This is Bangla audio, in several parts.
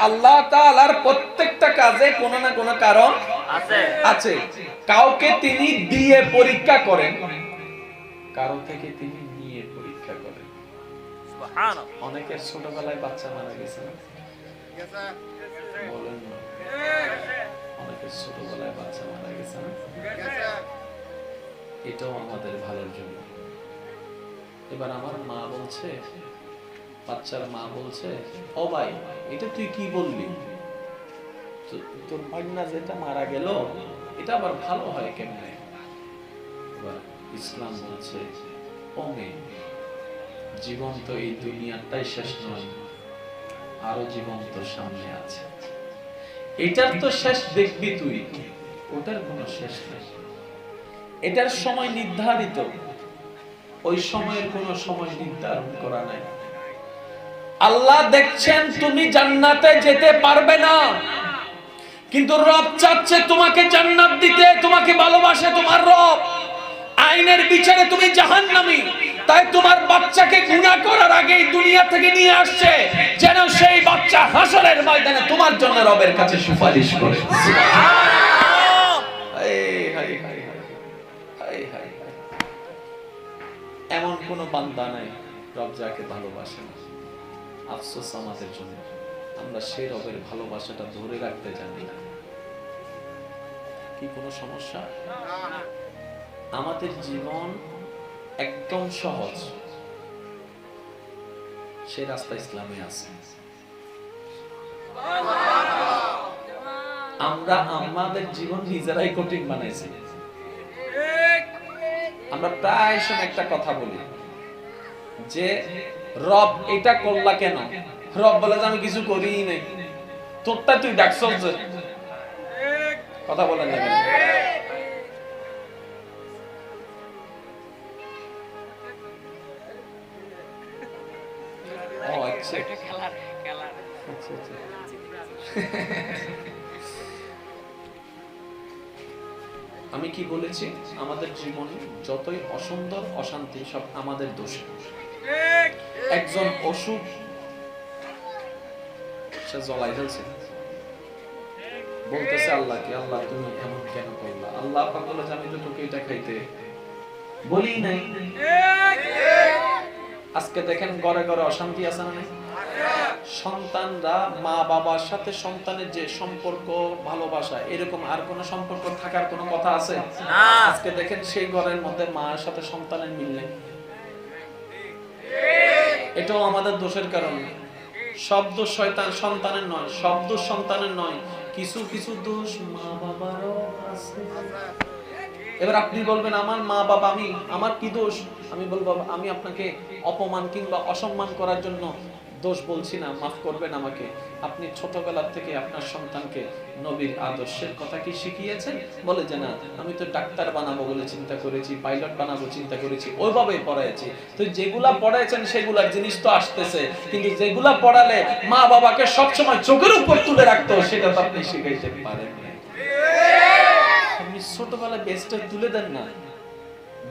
আল্লাহ তাআলার প্রত্যেকটা কাজে কোনো না কোনো কারণ আছে। কাউকে তিনি দিয়ে পরীক্ষা করেন, কারো থেকে তিনি নিয়ে পরীক্ষা করেন। সুবহানাল্লাহ। অনেকের ছোটবেলায় বাচ্চা মারা গেছে না? বলেন না, অনেকের ছোটবেলায় বাচ্চা মারা গেছে না? এটাও আমাদের ভালোর জন্য। এবার আমার মা বলছে, বাচ্চার মা বলছে, ও ভাই এটা তুই কি বললি, তোর ভাগনা যেটা মারা গেল এটা আবার ভালো হয় কেমনে? এবার ইসলাম বলছে, ও মেয়ে, জীবন তো এই দুনিয়াটাই শেষ নয়, আরো জীবন তোর সামনে আছে। এটার তো শেষ দেখবি তুই, ওটার কোনো শেষ নেই। এটার সময় নির্ধারিত, ওই সময়ের কোনো সময় নির্ধারণ করা নাই। আল্লাহ দেখছেন তুমি জান্নাতে যেতে পারবে না, কিন্তু রব চাচ্ছে তোমাকে জান্নাত দিতে, তোমাকে ভালোবাসে তোমার রব। আইনের বিচারে তুমি জাহান্নামী, তাই তোমার বাচ্চাকে গুনাহ করার আগেই দুনিয়া থেকে নিয়ে আসছে, যেন সেই বাচ্চা হাসরের ময়দানে তোমার জন্য রবের কাছে সুপারিশ করে। এমন কোন বান্দা নাই রব যাকে ভালোবাসে না। আফসোস আমাদের জন্য, আমরা সেই রবের ভালোবাসাটা ধরে রাখতে জানি না। কি কোনো সমস্যা? আমাদের জীবন একদম সহজ, সে রাস্তা ইসলামে আছে। আমরা আমাদের জীবন নিজেরাই কঠিন বানাইছি। আমরা প্রায় সময় একটা কথা বলি যে রব এটা করলা কেন? রব বলে যে আমি কিছু করিই নাই, তোরটা তুই ডাকছস যে। কথা বলেন না কেন? ও আচ্ছা, আমি কি বলেছি? আমাদের জীবনে যতই অসুন্দর অশান্তি সব আমাদের দোষে। একজন অসুখ সে জ্বলাই ফেলছে, বলতেছে আল্লাহকে, আল্লাহ তুমি এমন কেন করলা? আল্লাহ পাক বলে যে আমি তো তোকে এটা খাইতে বলি নাই। আজকে দেখেন ঘরে ঘরে অশান্তি আছে না নাই? সন্তানরা মা বাবার সাথে সন্তানের যে সম্পর্ক, ভালোবাসা, এরকম আর কোন সম্পর্ক থাকার কোন কথা আছে? আজকে দেখেন সেই ঘরের মধ্যে মায়ের সাথে সন্তানের মিল নেই। এটাও আমাদের দোষের কারণে। সব দোষ শয়তান সন্তানের নয়, সব দোষ সন্তানের নয়, কিছু কিছু দোষ মা বাবারও আছে। এবার আপনি বলবেন আমার মা বাবা, আমি আমার কি দোষ? আমি বলবো আমি আপনাকে অপমান কিংবা অসম্মান করার জন্য দোষ বলছি না, মাফ করবেন আমাকে। আপনি ছোটবেলা থেকে আপনার সন্তানকে নবীর আদর্শের কথা কি শিখিয়েছেন? বলে যে না, আমি তো ডাক্তার বানাবো বলে চিন্তা করেছি, পাইলট বানাবো চিন্তা করেছি, ওইভাবেই পড়াইছি। তো যেগুলা পড়াইছেন সেগুলার জিনিস তো আসতেছে, কিন্তু যেগুলা পড়ালে মা বাবাকে সবসময় চোখের উপর তুলে রাখতো সেটা তো আপনি শিখাইতে পারেন না। আপনি ছোটবেলায় বেস্টটা তুলে দেন না।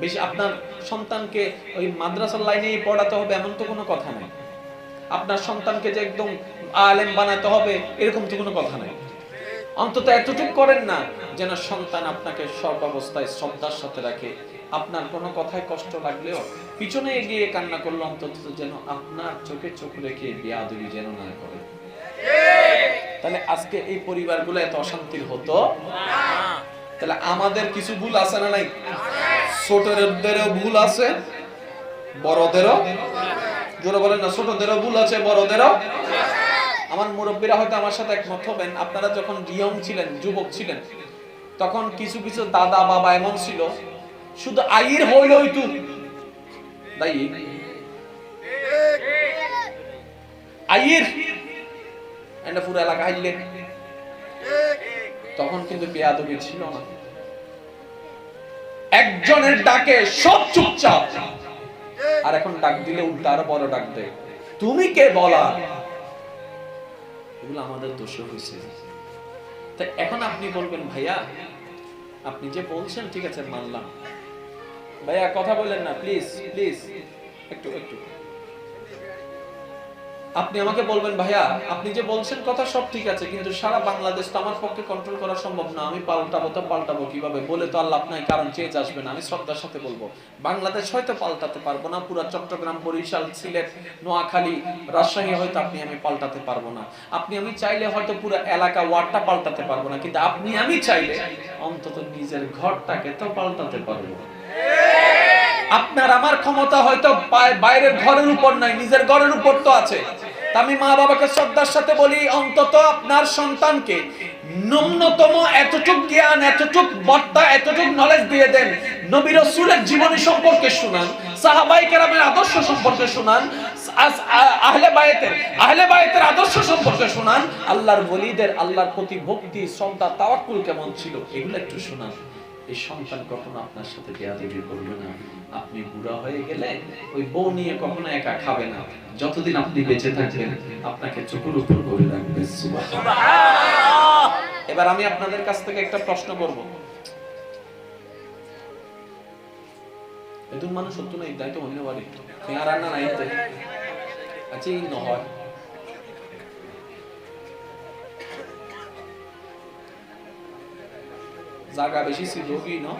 বেশি আপনার সন্তানকে ওই মাদ্রাসার লাইনে পড়াতে হবে এমন তো কোনো কথা নাই। আপনার সন্তানকে যে একদম আলেম বানাতে হবে এরকম তো কোনো কথা নাই। অন্তত এতটুকু করেন না যেন সন্তান আপনাকে সব অবস্থায় শ্রদ্ধার সাথে রাখে। আপনার কোনো কথায় কষ্ট লাগলেও পিছনে এগিয়ে কান্না করলে অন্তত যেন আপনার চোখে চোখ রেখে বেয়াদবি যেন না করে। তাহলে আজকে এই পরিবারগুলো এত অশান্তির হতো না। তাহলে আমাদের কিছু ভুল আছে না নাই? ছোটদেরও ভুল আছে, বড়দেরও। জোরে বলেন না, ছোটদেরও ভুল আছে, বড়দেরও। আমার মুরব্বীরা হয়তো আমার সাথে একমত হবেন, আপনারা যখন ইয়ং ছিলেন, যুবক ছিলেন, তখন কিছু কিছু দাদা বাবা এমন ছিল, শুধু আইর হইল হইতু দাই আইর এন্ড পুরো এলাকা হাইলে, তখন কিন্তু বেয়াদবি ছিল না। একজনের ডাকে সব চুপচাপ, আর এখন ডাক দিলে উল্টা আরো বড় ডাক দেয়, তুমি কে বলা? এগুলো আমাদের দোষে হয়েছে। তাই এখন আপনি বলবেন ভাইয়া আপনি যে বলছেন ঠিক আছে মানলাম, ভাইয়া কথা বলেন না প্লিজ প্লিজ, একটু একটু আপনি আমাকে বলবেন ভাইয়া আপনি যে বলছেন কথা সব ঠিক আছে, কিন্তু সারা বাংলাদেশ তো আমার পক্ষে কন্ট্রোল করা সম্ভব না, আমি পাল্টাবো কিভাবে বলে তো আল্লাহ আপনার কারণ চেঞ্জ আসবে না। আমি শ্রদ্ধার সাথে বলবো বাংলাদেশ হয়তো পাল্টাতে পারবো না, পুরো চট্টগ্রাম, বরিশাল, সিলেট, নোয়াখালী, রাজশাহী হয়তো আমি পাল্টাতে পারবো না। আমি চাইলে হয়তো পুরো এলাকা ওয়ার্ডটা পাল্টাতে পারবো না, কিন্তু আমি চাইলে অন্তত নিজের ঘরটাকে তো পাল্টাতে পারবো। আপনার আমার ক্ষমতা হয়তো বাইরের ঘরের উপর নাই, নিজের ঘরের উপর তো আছে। আমি মা বাবাকে শ্রদ্ধার সাথে বলি অন্তত আপনার সন্তানকে ন্যূনতম এতটুক জ্ঞান, এতটুক বার্তা, এতটুক নলেজ দিয়ে দেন। নবী রাসূলের জীবনী সম্পর্কে শুনান, সাহাবায়ে কেরামের আদর্শ সম্পর্কে শুনান, আহলে বায়তের আদর্শ সম্পর্কে শুনান, আল্লাহর ওলিদের আল্লাহর প্রতি ভক্তি, শ্রদ্ধা, তাওয়াক্কুল কেমন ছিল এগুলো একটু শুনান। এই সন্তান কখনো আপনার সাথে বেয়াদবি করবে না। আপনি বুড়া হয়ে গেলে ওই বউ নিয়ে কখনো একা খাবে না। যতদিন আপনি বেঁচে থাকবেন আপনাকে চোখের উপর করে রাখবে। সুবহানাল্লাহ। এবার আমি আপনাদের কাছ থেকে একটা প্রশ্ন করব। এদুন মানুষ সত্য না ইদাই তো অন্য বাড়ি আর না নাই তো আচ্ছা এই নহয় জায়গা বেশি ছিল কি না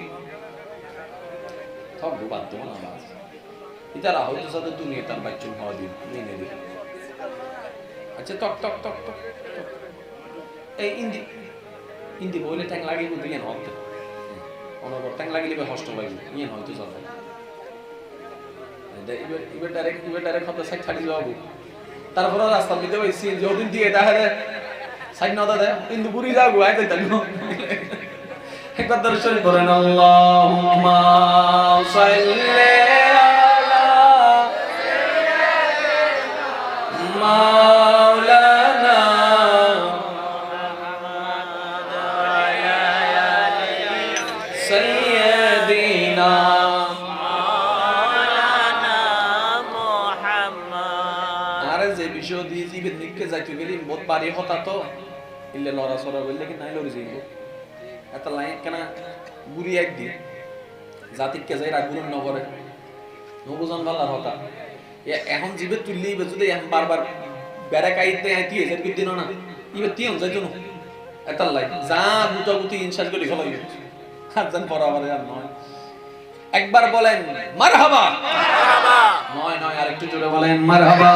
সব বাদ দেবো না বাস ইতারা হয়তো সাথে দুনিয়া তার বাচ্চুন হওয়া দিন নিয়ে দিন। আচ্ছা টক টক টক টক এই ইন্দি বইলে ট্যাং লাগিয়ে বলতে ইয়ে হতে অনবর ট্যাং লাগিয়ে হষ্ট লাগবে ইয়ে হয়তো চলে এবার ডাইরেক্ট হতে সাইড ছাড়ি যাবো। তারপরে রাস্তা মিতে ওই সিন যদিন দিয়ে দেখা যায় সাইড না দেয় ইন্দু পুরি যাবো আয় তাই একবার দর্শন করেন আল্লাহুম্মা সাল্লি আলা মাওলানা সাইয়্যিদিনা মাওলানা মুহাম্মদ। আরে যে বিষয় দিয়ে জীবন নিকে যাইতে গেলি বহুত বাড়ি হতা তো ইল্লে লড়া সরা বললে কি নাই লড়ি যাইবো এত লাইন কেন বুড়ি একদিন জাতিকে যাই রাগুন নগরে নবুজন ভাল্লার হতা এখন জীবে তুললি যদি বারবার বেড়া কাইতে আইতি এর দিন না ইবে তিন যাইতো না এত লাই যা গুতাগুতি ইনশাআল্লাহ করে ফলাই আর জান পরাবার আর নয়। একবার বলেন মারহাবা মারহাবা নয় আরেকটু জোরে বলেন মারহাবা।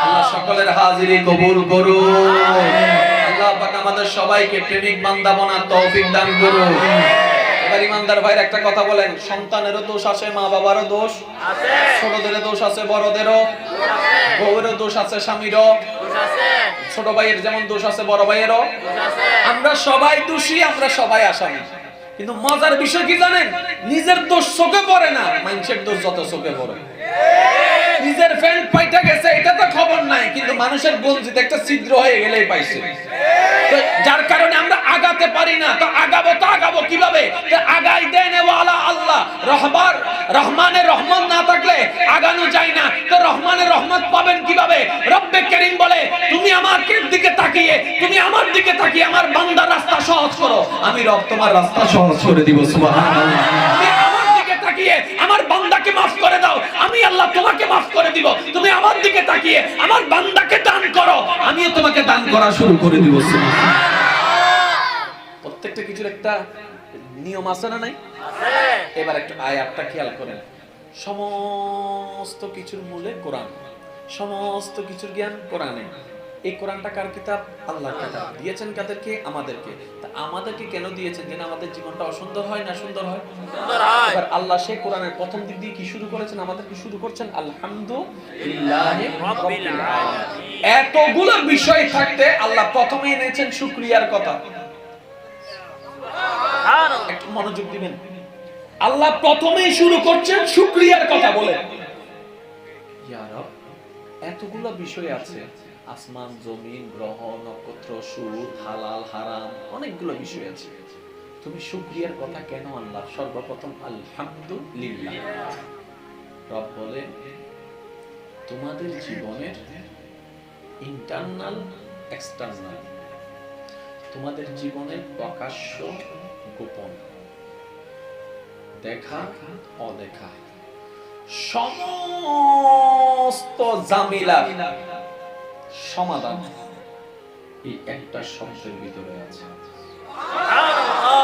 আল্লাহ সকলের হাজিরি কবুল করুন। আল্লাহ পাক আমাদের সবাইকে প্রেমিক বান্দা বানার তৌফিক দান করুন। এবার ইমানদার ভাইয়ের একটা কথা বলেন, সন্তানেরও দোষ আছে, মা বাবারও দোষ আছে, ছোটদেরও দোষ আছে, বড়দেরও দোষ আছে, বউয়েরও দোষ আছে, স্বামীরও দোষ আছে, ছোট ভাইয়ের যেমন দোষ আছে বড় ভাইয়েরও দোষ আছে। আমরা সবাই দোষী, আমরা সবাই আসামি। কিন্তু মজার বিষয় কি জানেন, নিজের দোষ চোখে পড়ে না, মানুষের দোষ যত চোখে পড়ে। নিজের ফ্যান পাইটা গেছে এটা তো খবর নাই, কিন্তু মানুষের গঞ্জিতে একটা ছিদ্র হয়ে গেলেই পাইছে। যার কারণে আমরা আগাতে পারি না। তো আগাবো কিভাবে? আগাই দেন ওয়ালা আল্লাহ রহমানের রহমত না থাকলে আগানো যায় না। তো রহমানের রহমত পাবেন কিভাবে? রব্বে কারীম বলে তুমি আমার দিকে তাকিয়ে আমার বান্দার রাস্তা সহজ করো, আমি রব তোমার রাস্তা সহজ করে দিব। সুবহানাল্লাহ। তুমি আমার দিকে তাকিয়ে আমার বান্দাকে maaf করে দাও, আমি আল্লাহ তোমাকে maaf করে দিব। তুমি আমার দিকে তাকিয়ে আমার বান্দাকে দান করো, আমিও তোমাকে দান করা শুরু করে দিব। সুবহানাল্লাহ। প্রত্যেকটা কিছুর একটা নিয়ম আছে না নাই? আছে। এবার একটা আয়াতটা খেয়াল করেন, সমস্ত কিছুর মূলে কোরআন, সমস্ত কিছুর জ্ঞান কোরআনে। এই কোরআনটা কার কিতাব? আল্লাহর কিতাব। দিয়েছেন কাদেরকে? আমাদেরকে। তা আমাদেরকে কেন দিয়েছেন? যেন আমাদের জীবনটা অসুন্দর হয় না সুন্দর হয়? সুন্দর হয়। এবার আল্লাহ সেই কোরআনের প্রথম দিক দিয়ে কি শুরু করেছেন? আমাদেরকে শুরু করছেন আলহামদুলিল্লাহি রাব্বিল আলামিন। এতগুলো বিষয় থাকতে আল্লাহ প্রথমেই এনেছেন শুকরিয়ার কথা। সুবহানাল্লাহ। একটু মনোযোগ দিবেন। আল্লাহ প্রথমেই শুরু করছেন শুকরিয়ার কথা বলে। ইয়া রব, এতগুলো বিষয় আছে, আসমান, জমিন, গ্রহ, নক্ষত্র, সূর্য, হালাল, হারাম, অনেকগুলো বিষয় আছে। তুমি শুকরিয়ার কথা কেন আনলা? সর্বপ্রথম আলহামদুলিল্লাহ। রব বলে তোমাদের জীবনের ইন্টারনাল, এক্সটার্নাল, তোমাদের জীবনের প্রকাশ্য, গোপন, দেখা, অদেখা, সমস্ত জামিলা সমাধান এই একটা শব্দের ভিতরে আছে।